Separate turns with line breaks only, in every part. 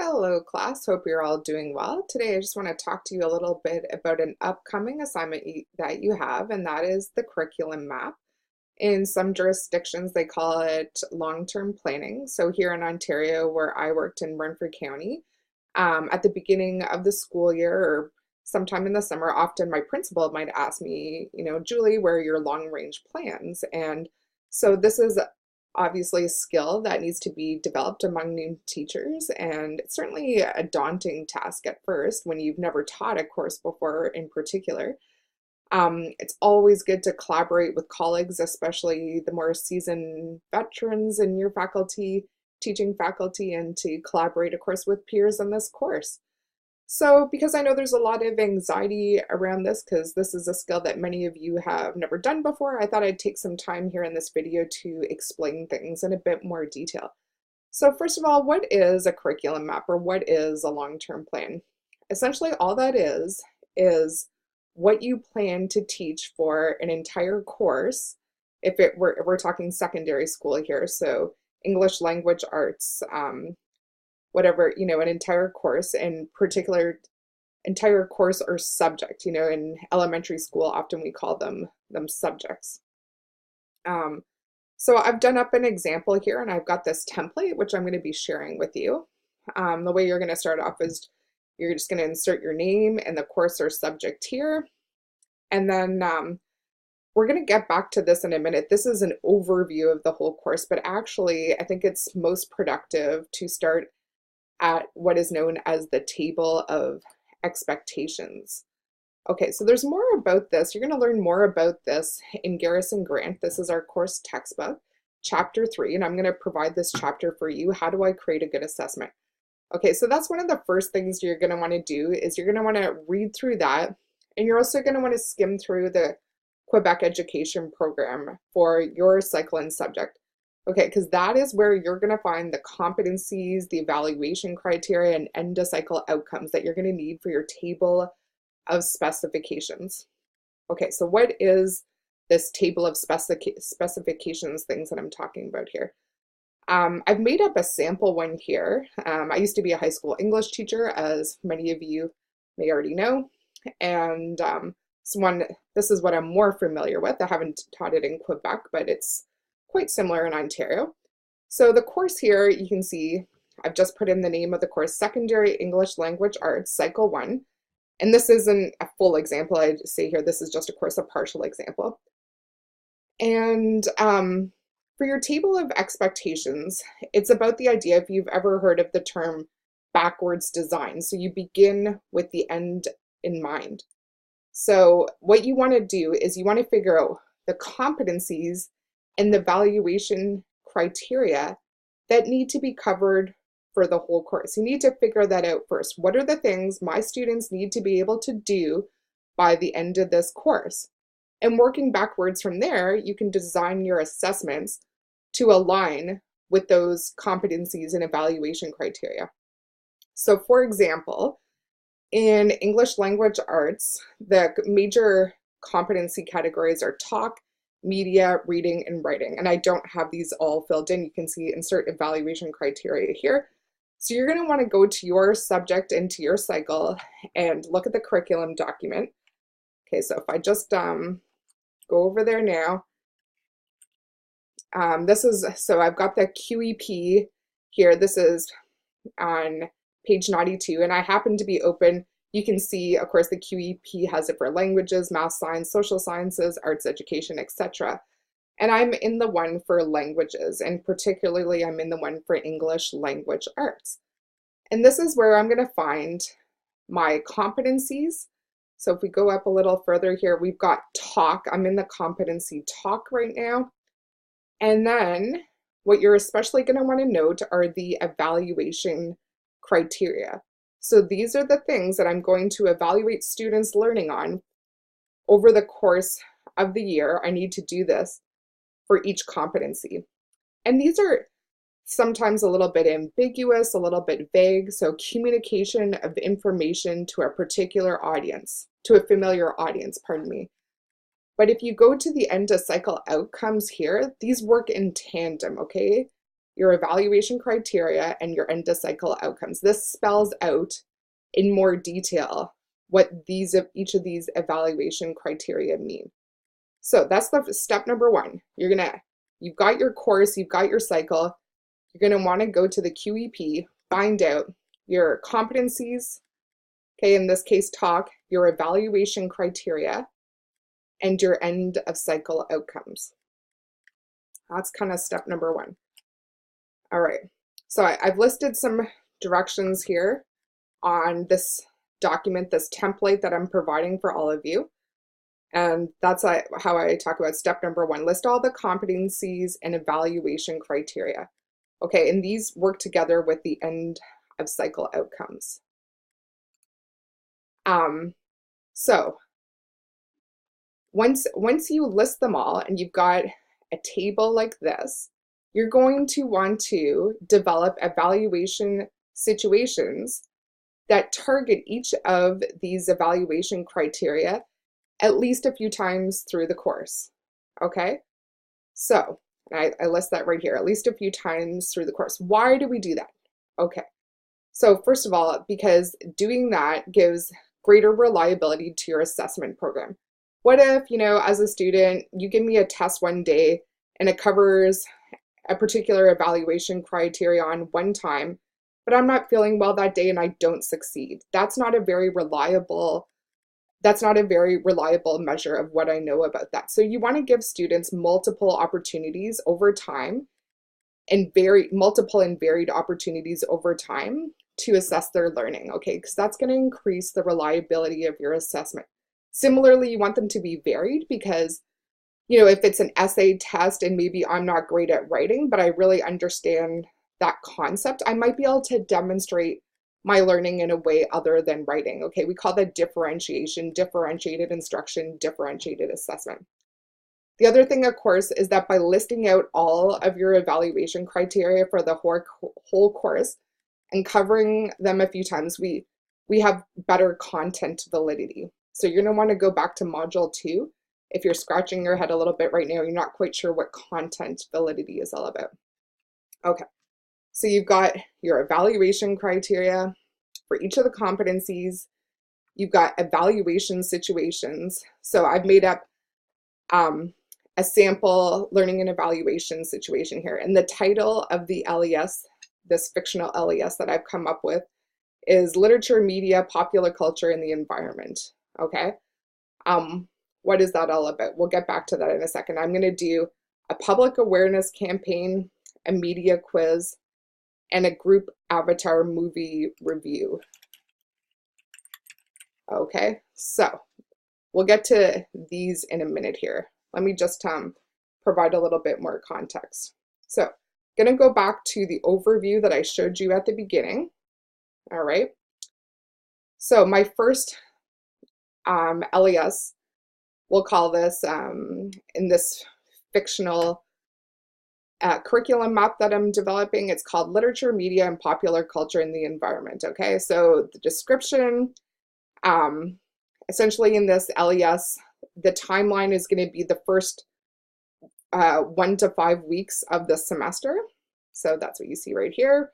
Hello class, hope you're all doing well. Today I just want to talk to you a little bit about an upcoming assignment that you have, and that is the curriculum map. In some jurisdictions they call it long-term planning. So here in Ontario, where I worked in Brantford County, at the beginning of the school year or sometime in the summer, often my principal might ask me, Julie, where are your long-range plans? And so this is obviously a skill that needs to be developed among new teachers, and it's certainly a daunting task at first when you've never taught a course before in particular. It's always good to collaborate with colleagues, especially the more seasoned veterans in your faculty, teaching faculty, and to collaborate, of course, with peers in this course. So because I know there's a lot of anxiety around this, because this is a skill that many of you have never done before, I thought I'd take some time here in this video to explain things in a bit more detail. So first of all, what is a curriculum map, or what is a long-term plan? Essentially, all that is what you plan to teach for an entire course, if we're talking secondary school here, so English language arts, whatever, an entire course, in particular entire course or subject. In elementary school, often we call them subjects. So I've done up an example here, and I've got this template, which I'm going to be sharing with you. The way you're going to start off is you're just going to insert your name and the course or subject here. And then we're going to get back to this in a minute. This is an overview of the whole course, but actually I think it's most productive to start at what is known as the table of expectations. Okay, so there's more about this. You're going to learn more about this in Garrison Grant. This is our course textbook, chapter 3, and I'm going to provide this chapter for you. How do I create a good assessment? Okay, so that's one of the first things you're going to want to do, is you're going to want to read through that, and you're also going to want to skim through the Quebec education program for your cycle and subject. Okay, because that is where you're going to find the competencies, the evaluation criteria, and end of cycle outcomes that you're going to need for your table of specifications. Okay, so what is this table of specifications things that I'm talking about here? I've made up a sample one here. I used to be a high school English teacher, as many of you may already know, and this is what I'm more familiar with. I haven't taught it in Quebec, but it's quite similar in Ontario. So the course here, you can see I've just put in the name of the course, Secondary English Language Arts, Cycle 1. And this isn't a full example. I say here, this is just, of course, a partial example. And for your table of expectations, it's about the idea, if you've ever heard of the term backwards design. So you begin with the end in mind. So what you want to do is you want to figure out the competencies and the valuation criteria that need to be covered for the whole course. You need to figure that out first. What are the things my students need to be able to do by the end of this course? And working backwards from there, you can design your assessments to align with those competencies and evaluation criteria. So for example, in English language arts, the major competency categories are talk, media, reading, and writing. And I don't have these all filled in. You can see insert evaluation criteria here. So you're going to want to go to your subject and to your cycle and look at the curriculum document. Okay, so if I just go over there now, so I've got the QEP here. This is on page 92, and I happen to be open. You can see, of course, the QEP has it for languages, math, science, social sciences, arts education, etc. And I'm in the one for languages, and particularly I'm in the one for English language arts. And this is where I'm going to find my competencies. So if we go up a little further here, we've got talk. I'm in the competency talk right now. And then what you're especially going to want to note are the evaluation criteria. So these are the things that I'm going to evaluate students' learning on over the course of the year. I need to do this for each competency. And these are sometimes a little bit ambiguous, a little bit vague. So communication of information to a particular audience, to a familiar audience, pardon me. But if you go to the end of cycle outcomes here, these work in tandem, okay? your evaluation criteria, and your end of cycle outcomes. This spells out in more detail what each of these evaluation criteria mean. So that's the step number one. You've got your course, you've got your cycle. You're going to want to go to the QEP, find out your competencies, okay, in this case, talk, your evaluation criteria, and your end of cycle outcomes. That's kind of step number one. All right, so I've listed some directions here on this document, this template that I'm providing for all of you. And that's how I talk about step number one. List all the competencies and evaluation criteria. Okay, and these work together with the end of cycle outcomes. So once you list them all and you've got a table like this, you're going to want to develop evaluation situations that target each of these evaluation criteria at least a few times through the course. Okay, so I list that right here, at least a few times through the course. Why do we do that? Okay, so first of all, because doing that gives greater reliability to your assessment program. What if, as a student, you give me a test one day and it covers a particular evaluation criteria on one time, but I'm not feeling well that day and I don't succeed? That's not a very reliable measure of what I know about that. So you want to give students multiple opportunities over time and multiple and varied opportunities over time to assess their learning, okay? Because that's going to increase the reliability of your assessment. Similarly, you want them to be varied because, if it's an essay test and maybe I'm not great at writing, but I really understand that concept, I might be able to demonstrate my learning in a way other than writing. Okay, we call that differentiation, differentiated instruction, differentiated assessment. The other thing, of course, is that by listing out all of your evaluation criteria for the whole course and covering them a few times, we have better content validity. So you're going to want to go back to module 2. If you're scratching your head a little bit right now, you're not quite sure what content validity is all about. Okay. So you've got your evaluation criteria for each of the competencies. You've got evaluation situations. So I've made up a sample learning and evaluation situation here. And the title of the LES, this fictional LES that I've come up with, is Literature, Media, Popular Culture, and the Environment. Okay. What is that all about? We'll get back to that in a second. I'm going to do a public awareness campaign, a media quiz, and a group avatar movie review. Okay, so we'll get to these in a minute here. Let me just provide a little bit more context. So I'm going to go back to the overview that I showed you at the beginning. All right, so my first LES, we'll call this, in this fictional curriculum map that I'm developing, it's called Literature, Media, and Popular Culture in the Environment. Okay, so the description, essentially in this LES, the timeline is going to be the first 1 to 5 weeks of the semester. So that's what you see right here,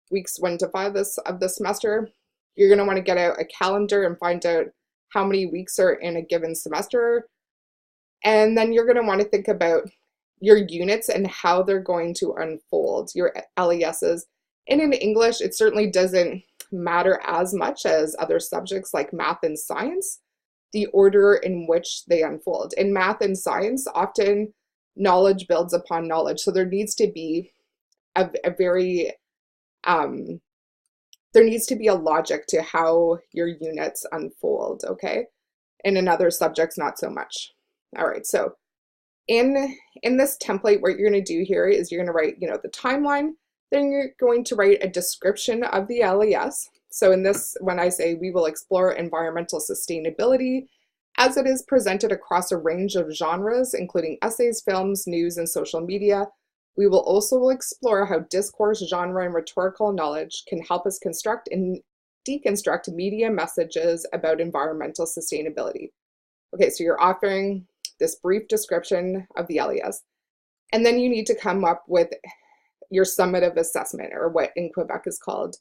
weeks 1 to 5 of the semester. You're going to want to get out a calendar and find out how many weeks are in a given semester. And then you're going to want to think about your units and how they're going to unfold, your LESs. And in English, it certainly doesn't matter as much as other subjects like math and science, the order in which they unfold. In math and science, often knowledge builds upon knowledge. So there needs to be there needs to be a logic to how your units unfold, okay? And in other subjects, not so much. All right, so in this template, what you're going to do here is you're going to write, the timeline, then you're going to write a description of the LES. So in this, when I say we will explore environmental sustainability as it is presented across a range of genres, including essays, films, news, and social media, we will also explore how discourse, genre, and rhetorical knowledge can help us construct and deconstruct media messages about environmental sustainability. Okay, so you're offering this brief description of the LES, and then you need to come up with your summative assessment, or what in Quebec is called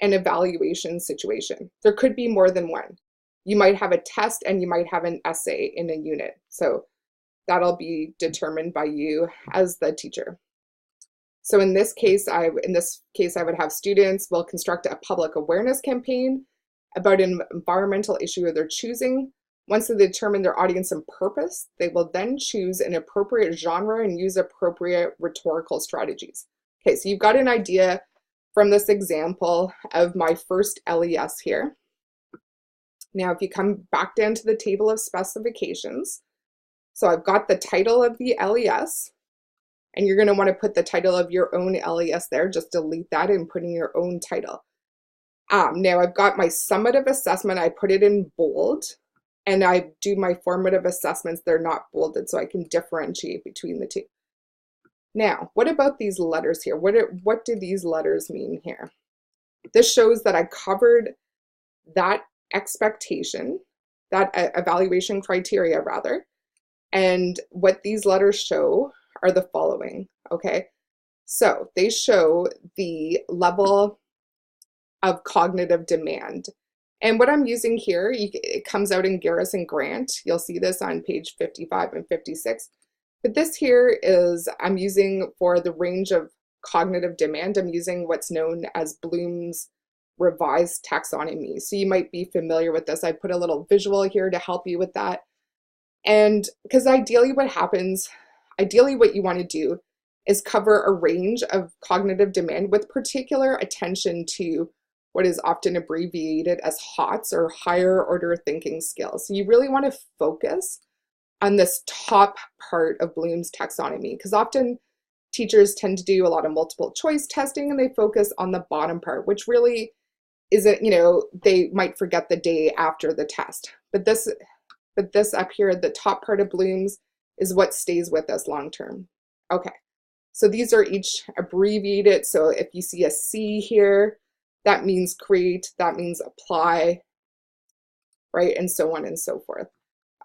an evaluation situation. There could be more than one. You might have a test and you might have an essay in a unit. So that'll be determined by you as the teacher. So in this case, I would have students will construct a public awareness campaign about an environmental issue of their choosing. Once they determine their audience and purpose, they will then choose an appropriate genre and use appropriate rhetorical strategies. Okay, so you've got an idea from this example of my first LES here. Now, if you come back down to the table of specifications, so I've got the title of the LES, and you're going to want to put the title of your own LES there. Just delete that and put in your own title. Now I've got my summative assessment. I put it in bold, and I do my formative assessments. They're not bolded, so I can differentiate between the two. Now, what about these letters here? What do these letters mean here? This shows that I covered that expectation, that evaluation criteria rather, and what these letters show are the following, okay? So they show the level of cognitive demand. And what I'm using here, it comes out in Garrison Grant. You'll see this on page 55 and 56. But this here is, I'm using for the range of cognitive demand, I'm using what's known as Bloom's revised taxonomy. So you might be familiar with this. I put a little visual here to help you with that. And because ideally what you want to do is cover a range of cognitive demand with particular attention to what is often abbreviated as HOTS, or higher order thinking skills. So you really want to focus on this top part of Bloom's taxonomy, because often teachers tend to do a lot of multiple choice testing and they focus on the bottom part, which really isn't, they might forget the day after the test. But this up here, the top part of Bloom's, is what stays with us long term. Okay, so these are each abbreviated. So if you see a C here, that means create, that means apply, right? And so on and so forth.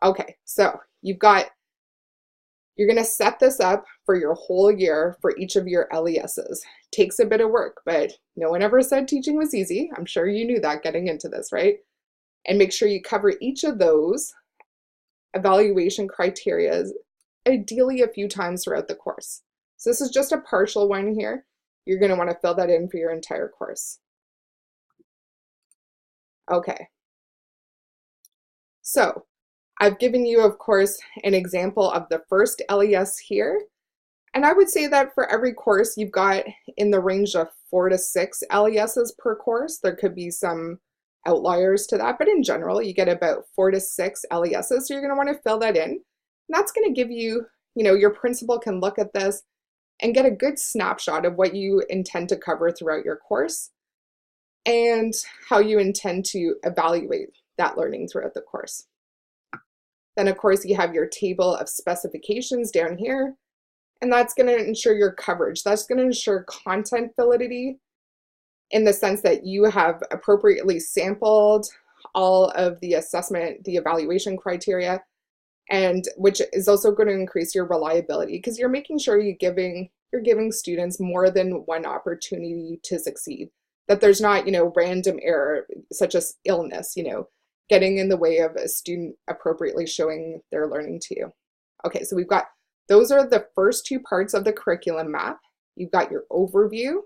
Okay, so you're going to set this up for your whole year for each of your LESs. Takes a bit of work, but no one ever said teaching was easy. I'm sure you knew that getting into this, right? And make sure you cover each of those evaluation criteria, ideally a few times throughout the course. So this is just a partial one here. You're going to want to fill that in for your entire course. Okay. So I've given you, of course, an example of the first LES here. And I would say that for every course, you've got in the range of 4 to 6 LESs per course. There could be some outliers to that, but in general, you get about 4 to 6 LESs. So you're going to want to fill that in. And that's going to give you, your principal can look at this and get a good snapshot of what you intend to cover throughout your course and how you intend to evaluate that learning throughout the course. Then, of course, you have your table of specifications down here, and that's going to ensure your coverage. That's going to ensure content validity in the sense that you have appropriately sampled all of the assessment, the evaluation criteria, and which is also going to increase your reliability because you're making sure you're giving students more than one opportunity to succeed. That there's not, random error such as illness, getting in the way of a student appropriately showing their learning to you. Okay, so those are the first two parts of the curriculum map. You've got your overview,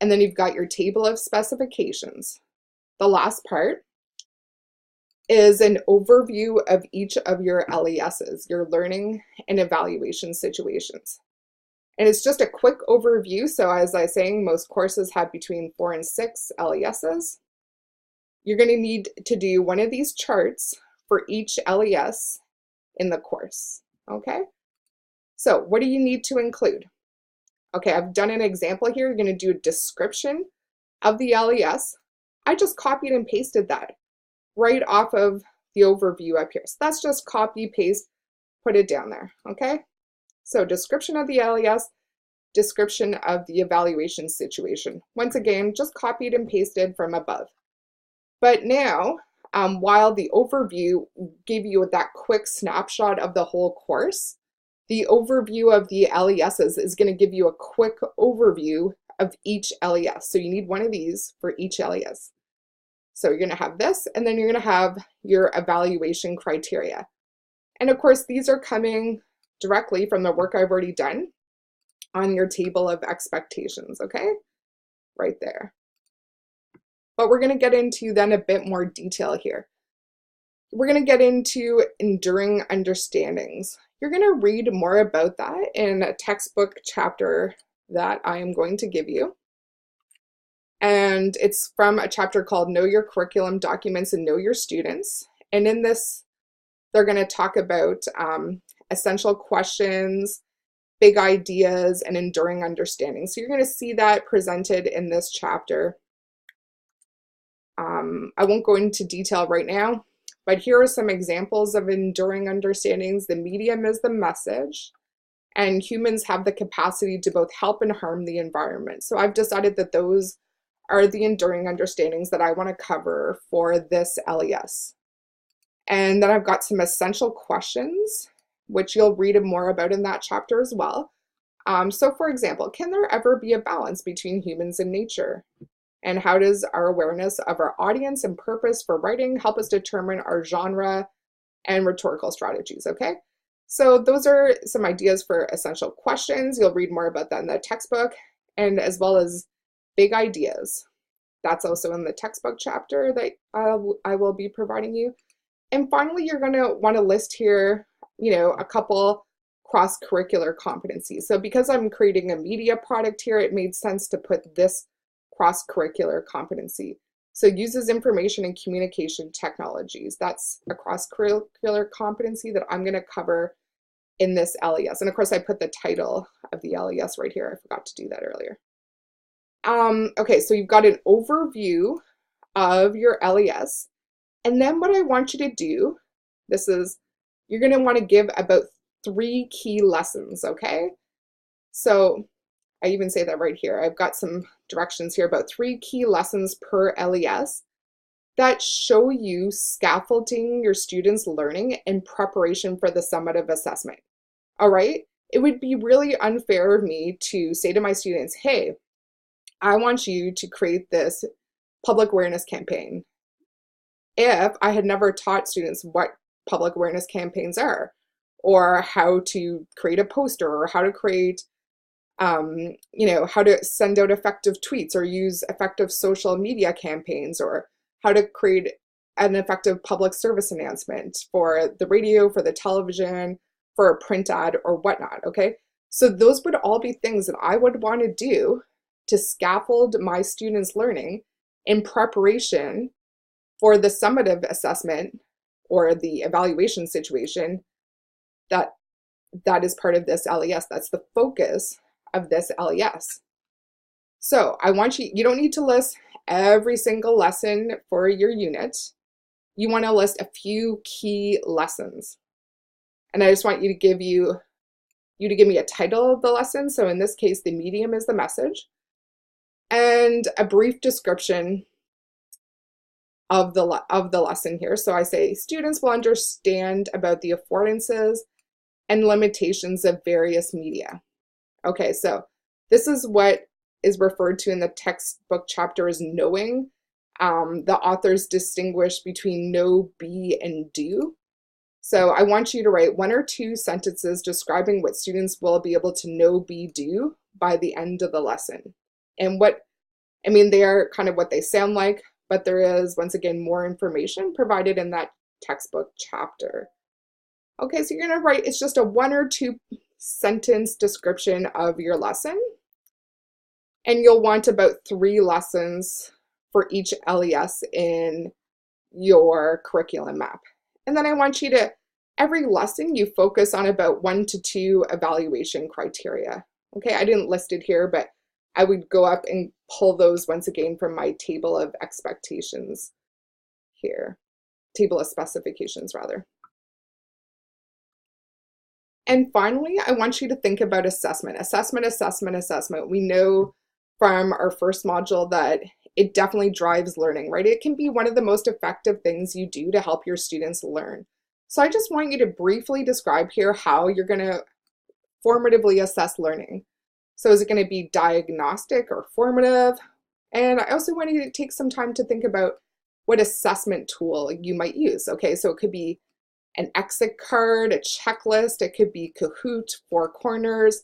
and then you've got your table of specifications. The last part is an overview of each of your LESs, your learning and evaluation situations. And it's just a quick overview. So as I was saying, most courses have between 4 and 6 LESs. You're going to need to do one of these charts for each LES in the course, okay? So what do you need to include? Okay, I've done an example here. You're going to do a description of the LES. I just copied and pasted that right off of the overview up here. So that's just copy, paste, put it down there, okay? So description of the LES, description of the evaluation situation. Once again, just copied and pasted from above. But now, while the overview gave you that quick snapshot of the whole course, The overview of the LESs is going to give you a quick overview of each LES. So you need one of these for each LES. So you're going to have this, and then you're going to have your evaluation criteria. And of course, these are coming directly from the work I've already done on your table of expectations, okay? Right there. But we're going to get into then a bit more detail here. We're going to get into enduring understandings. You're going to read more about that in a textbook chapter that I am going to give you. And it's from a chapter called Know Your Curriculum Documents and Know Your Students. And in this, they're going to talk about essential questions, big ideas, and enduring understanding. So you're going to see that presented in this chapter. I won't go into detail right now, but here are some examples of enduring understandings. The medium is the message, and humans have the capacity to both help and harm the environment. So I've decided that those are the enduring understandings that I want to cover for this LES. And then I've got some essential questions, which you'll read more about in that chapter as well. So for example, can there ever be a balance between humans and nature? And how does our awareness of our audience and purpose for writing help us determine our genre and rhetorical strategies, okay? So those are some ideas for essential questions. You'll read more about that in the textbook, and as well as big ideas. That's also in the textbook chapter that I will be providing you. And finally, you're going to want to list here, a couple cross-curricular competencies. So because I'm creating a media product here, it made sense to put this cross-curricular competency. So uses information and communication technologies. That's a cross-curricular competency that I'm going to cover in this LES. And of course, I put the title of the LES right here. I forgot to do that earlier. Okay, so you've got an overview of your LES. And then what I want you to do, you're going to want to give about 3 key lessons, okay? So I even say that right here. I've got some directions here about 3 key lessons per LES that show you scaffolding your students' learning in preparation for the summative assessment. All right? It would be really unfair of me to say to my students, hey, I want you to create this public awareness campaign if I had never taught students what public awareness campaigns are, or how to create a poster, or how to create how to send out effective tweets or use effective social media campaigns, or how to create an effective public service announcement for the radio, for the television, for a print ad, or whatnot, okay? So those would all be things that I would want to do to scaffold my students' learning in preparation for the summative assessment or the evaluation situation that is part of this LES. That's the focus of this LES. So I want you don't need to list every single lesson for your unit. You want to list a few key lessons. And I just want you to give me a title of the lesson. So in this case, the medium is the message, and a brief description of the lesson here. So I say students will understand about the affordances and limitations of various media. Okay, so this is what is referred to in the textbook chapter as knowing. The authors distinguish between know, be, and do. So I want you to write 1 or 2 sentences describing what students will be able to know, be, do by the end of the lesson. And they are kind of what they sound like, but there is, once again, more information provided in that textbook chapter. Okay, so you're going to write, it's just a 1 or 2 sentence description of your lesson. And you'll want about 3 lessons for each LES in your curriculum map. And then I want you to, every lesson you focus on about 1 to 2 evaluation criteria. Okay, I didn't list it here, but I would go up and pull those once again from my table of expectations here, table of specifications rather. And finally, I want you to think about assessment. Assessment. We know from our first module that it definitely drives learning, right? It can be one of the most effective things you do to help your students learn. So I just want you to briefly describe here how you're going to formatively assess learning. So is it going to be diagnostic or formative? And I also want you to take some time to think about what assessment tool you might use. Okay, so it could be an exit card, a checklist, it could be Kahoot, Four Corners,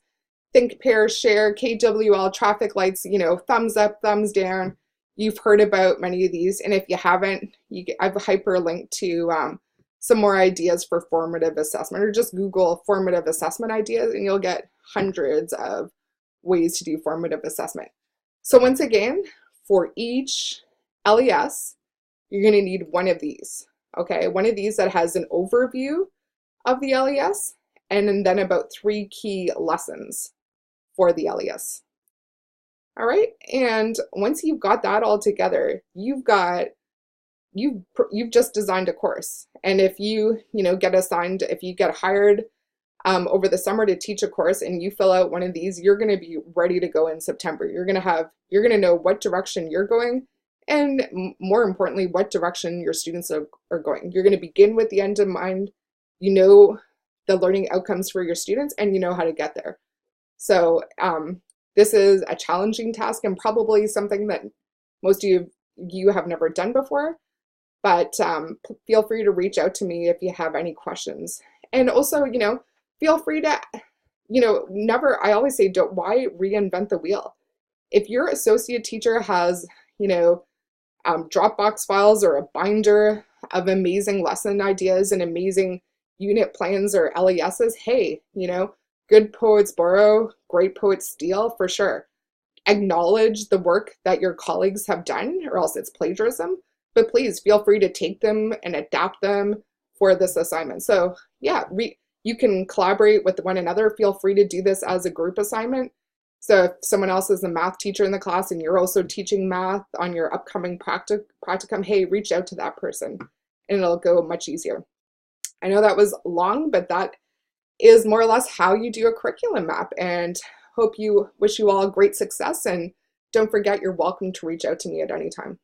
Think, Pair, Share, KWL, traffic lights, thumbs up, thumbs down. You've heard about many of these, and if you haven't, I've hyperlinked to some more ideas for formative assessment, or just Google formative assessment ideas, and you'll get hundreds of ways to do formative assessment. So once again, for each LES, you're going to need one of these, okay? One of these that has an overview of the LES, and then about 3 key lessons for the LES. All right, and once you've got that all together, you've just designed a course. And if you get assigned, if you get hired over the summer to teach a course and you fill out one of these, you're going to be ready to go in September. You're going to know what direction you're going, and more importantly, what direction your students are going. You're going to begin with the end in mind. You know the learning outcomes for your students, and you know how to get there. So this is a challenging task and probably something that most of you have never done before, but feel free to reach out to me if you have any questions. And also, feel free to, I always say, why reinvent the wheel? If your associate teacher has, Dropbox files or a binder of amazing lesson ideas and amazing unit plans or LESs, hey, good poets borrow, great poets steal, for sure. Acknowledge the work that your colleagues have done, or else it's plagiarism, but please feel free to take them and adapt them for this assignment. So yeah, you can collaborate with one another. Feel free to do this as a group assignment. So if someone else is a math teacher in the class and you're also teaching math on your upcoming practicum, hey, reach out to that person and it'll go much easier. I know that was long, but that is more or less how you do a curriculum map, and wish you all great success, and don't forget you're welcome to reach out to me at any time.